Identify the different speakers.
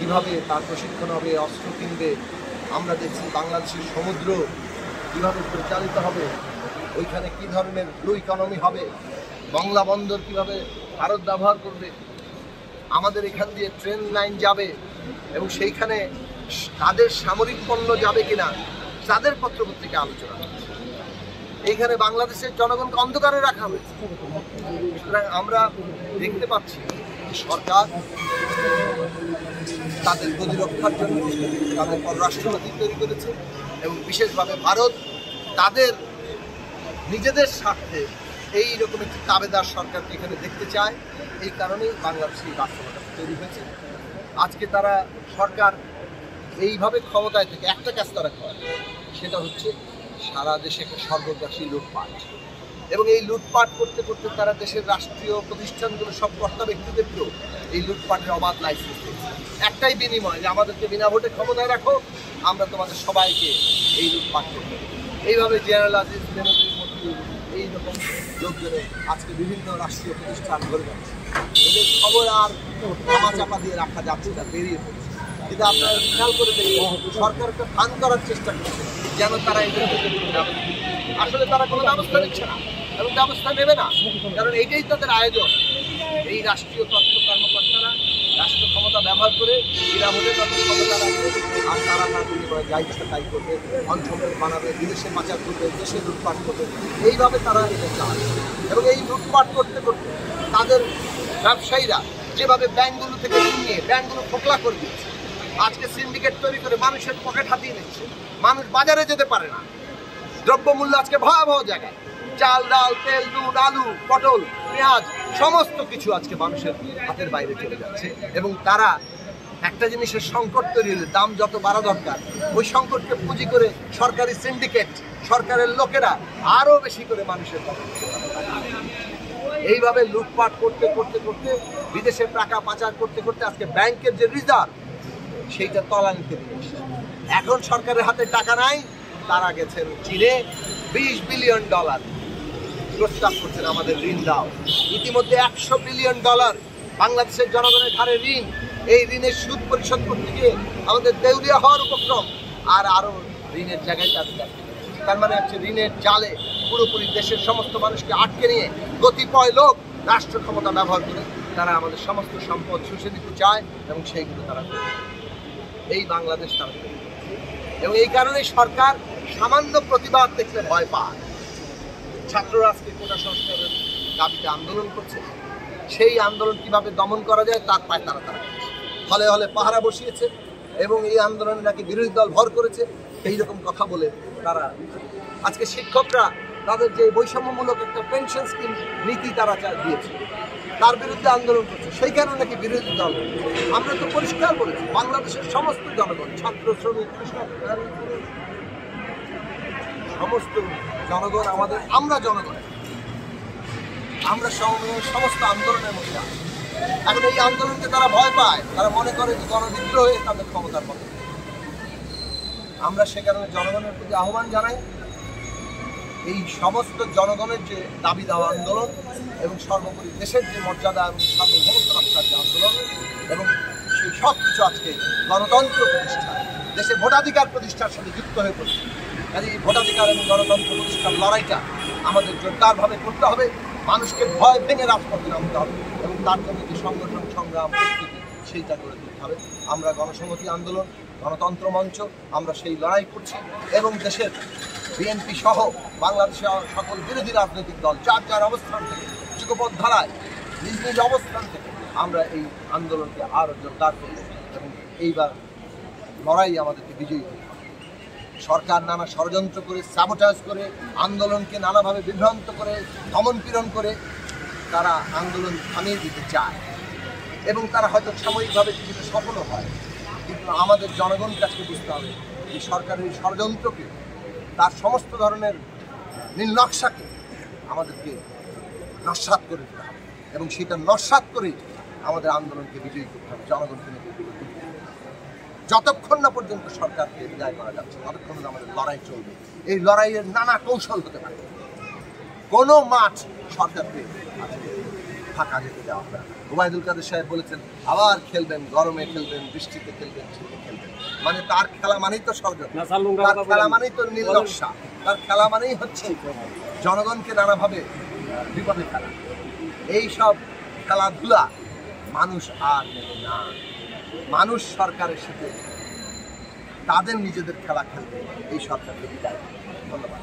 Speaker 1: কিভাবে তার প্রশিক্ষণ হবে, অস্ত্র কিনবে। আমরা দেখছি বাংলাদেশের সমুদ্র কিভাবে পরিচালিত হবে, ওইখানে কি ধরনের ব্লু ইকোনমি হবে, বাংলা বন্দর কিভাবে ভারত ব্যবহার করবে, আমাদের এখান দিয়ে ট্রেন লাইন যাবে এবং সেইখানে তাদের সামরিক পণ্য যাবে কিনা তাদের পত্রপত্রিকা আলোচনা হচ্ছে। এইখানে বাংলাদেশের জনগণকে অন্ধকারে রাখা হয়েছে। সুতরাং আমরা দেখতে পাচ্ছি সরকার তাদের প্রতিরক্ষার জন্য তাদের পররাষ্ট্রনীতি তৈরি করেছে এবং বিশেষভাবে ভারত তাদের নিজেদের স্বার্থে এইরকম একটি দাবেদার সরকারকে এখানে দেখতে চায়। এই কারণেই বাংলাদেশের বাস্তবতা তৈরি হয়েছে। আজকে তারা সরকার এইভাবে ক্ষমতায় থেকে একটা কাজ তারা করে, সেটা হচ্ছে সারা দেশে একটা সর্বগ্রাসী লুটপাট। এবং এই লুটপাট করতে করতে তারা দেশের রাষ্ট্রীয় প্রতিষ্ঠানগুলো সব কর্তা ব্যক্তিদেরকেও এই লুটপাটের অবাধ লাইসেন্স দিচ্ছে। একটাই বিনিময় যে আমাদেরকে বিনা ভোটে ক্ষমতায় রাখো, আমরা তোমাদের সবাইকে এই লুটপাট করবো। এইভাবে জেনারেল আজিজ বেনজির মতিউর এইরকম লোকজনের আজকে বিভিন্ন রাষ্ট্রীয় প্রতিষ্ঠান গড়ে যাচ্ছে। এদের খবর আর ধামা চাপা দিয়ে রাখা যাচ্ছে না, বেরিয়ে পড়ছে। কিন্তু আপনারা খেয়াল করে দেখবেন সরকারকে ফান করার চেষ্টা করছে যেন তারা এদের আসলে তারা কোনো ব্যবস্থা নিচ্ছে না এবং ব্যবস্থা নেবে না, কারণ এইটাই তাদের আয়োজন। এই রাষ্ট্রীয় তত্ত্ব কর্মকর্তারা রাষ্ট্র ক্ষমতা ব্যবহার করে বিনামূল্যে তাদের ক্ষমতা রাখবে আর তারা তার বিনিময়ে যা ইচ্ছা তাই করবে, অঞ্চল বানাবে, বিদেশে পাচার করবে, দেশে লুটপাট করবে। এইভাবে তারা এটা চায় এবং এই লুটপাট করতে করতে তাদের ব্যবসায়ীরা যেভাবে ব্যাংকগুলো থেকে ঋণ নিয়ে ব্যাংকগুলো খোকলা করে দিচ্ছে, আজকে সিন্ডিকেট তৈরি করে মানুষের পকেট হাতিয়ে নিচ্ছে। মানুষ বাজারে যেতে পারে না, দ্রব্যমূল্য আজকে ভয়াবহ জায়গায়। চাল, ডাল, তেল, দুধ, আলু, পটল, পেঁয়াজ সমস্ত কিছু আজকে মানুষের হাতের বাইরে চলে যাচ্ছে এবং তারা একটা জিনিসের সংকট তৈরি হলে দাম যত বাড়া দরকার, ওই সংকটকে পুঁজি করে সরকারি সিন্ডিকেট, সরকারের লোকেরা আরও বেশি করে মানুষের পকেট এইভাবে লুটপাট করতে করতে করতে বিদেশে টাকা পাচার করতে করতে আজকে ব্যাংকের যে রিজার্ভ সেইটা তলানিতে নিয়ে এসেছে। এখন সরকারের হাতে টাকা নাই, তারা গেছেন চীনে $20 বিলিয়ন প্রস্তাব করছেন আমাদের ঋণ দাও। ইতিমধ্যে $100 বিলিয়ন বাংলাদেশের জনগণের ঘাড়ে ঋণ। এই ঋণের সুদ পরিশোধ করতে গিয়ে আমাদের দেউলিয়া হওয়ার উপক্রম, আর আরও ঋণের জায়গায় তাদের তার মানে হচ্ছে ঋণের জালে পুরোপুরি দেশের সমস্ত মানুষকে আটকে নিয়ে কতিপয় লোক রাষ্ট্র ক্ষমতা ব্যবহার করে তারা আমাদের সমস্ত সম্পদ শুষে দিতে চায় এবং সেইগুলো তারা করে। এই বাংলাদেশ তারা করে এবং এই কারণেই সরকার সামান্য প্রতিবাদ দেখলে ভয় পায়। ছাত্ররা আজকে কোটা সংস্কারের দাবিতে আন্দোলন করছে, সেই আন্দোলন কিভাবে দমন করা যায় তার পায় তারা হলে হলে পাহারা বসিয়েছে এবং এই আন্দোলনে নাকি বিরোধী দল ভর করেছে এইরকম কথা বলে তারা আজকে শিক্ষকরা তাদের যে বৈষম্যমূলক একটা পেনশন স্কিম নীতি তারা দিয়েছে তার বিরুদ্ধে আন্দোলন করছে, সেই কারণে নাকি বিরোধী দল। আমরা তো পরিষ্কার বলেছি বাংলাদেশের সমস্ত জনগণ, ছাত্র, শ্রমিক, কৃষক, সমস্ত জনগণ আমরা জনগণ, আমরা সমস্ত আন্দোলনের মধ্যে আছি। এখন এই আন্দোলনকে তারা ভয় পায়, তারা মনে করে যে গণবিদ্রোহ হয়ে তাদের ক্ষমতার পথে। আমরা সে কারণে জনগণের প্রতি আহ্বান জানাই, এই সমস্ত জনগণের যে দাবি দেওয়া আন্দোলন এবং সর্বোপরি দেশের যে মর্যাদা এবং সার্বভৌমত্ব রক্ষার যে আন্দোলন এবং সেই সব কিছু আজকে গণতন্ত্র প্রতিষ্ঠা, দেশে ভোটাধিকার প্রতিষ্ঠার সাথে যুক্ত হয়ে পড়ছে। কাজে এই ভোটাধিকার এবং গণতন্ত্র প্রতিষ্ঠার লড়াইটা আমাদের জোরদারভাবে করতে হবে, মানুষকে ভয় ভেঙে রাজপথে নামতে হবে এবং তার জন্য যে সংগঠন, সংগ্রাম, প্রস্তুতি সেইটা করে তুলতে হবে। আমরা গণসংহতি আন্দোলন, গণতন্ত্র মঞ্চ, আমরা সেই লড়াই করছি এবং দেশের বিএনপি সহ বাংলাদেশের সকল বিরোধী রাজনৈতিক দল যার যার অবস্থান থেকে যুগপথ ধারায় নিজ নিজ অবস্থান থেকে আমরা এই আন্দোলনকে আরও জোরদার করব এবং এইবার লড়াই আমাদেরকে বিজয়ী করতে হবে। সরকার নানা ষড়যন্ত্র করে, স্যাবোটাজ করে, আন্দোলনকে নানাভাবে বিভ্রান্ত করে, দমনপীড়ন করে তারা আন্দোলন থামিয়ে দিতে চায় এবং তারা হয়তো সাময়িকভাবে কিছুটা সফলও হয়। কিন্তু আমাদের জনগণের কাছে বুঝতে হবে এই সরকারের এই ষড়যন্ত্রকে, তার সমস্ত ধরনের নীলনকশাকে আমাদেরকে নস্যাৎ করে দিতে হবে এবং সেটা নস্যাৎ করেই আমাদের আন্দোলনকে বিজয়ী করতে হবে, জনগণকে যতক্ষণ না পর্যন্ত সরকারকে বিদায় করা যাচ্ছে ততক্ষণ আমাদের লড়াই চলবে। এই লড়াইয়ের নানা কৌশল হতে পারে, কোনো মাঠ সরকারকে ফাঁকা যেতে দেওয়া হবে না। ওবায়দুল কাদের সাহেব বলেছেন আবার খেলবেন, গরমে খেলবেন, বৃষ্টিতে খেলবেন, শীতে খেলবেন। মানে তার খেলা মানেই তো ষড়যন্ত্র, তার খেলা মানেই তো নির্লজ্জা, তার খেলা মানেই হচ্ছে জনগণকে নানাভাবে বিপদে ফেলা। এইসব খেলাধুলা মানুষ আর নেবে না। মানুষ সরকারের সাথে তাদের নিজেদের খেলা খেলবে, এই সরকারকে বিদায়। ধন্যবাদ।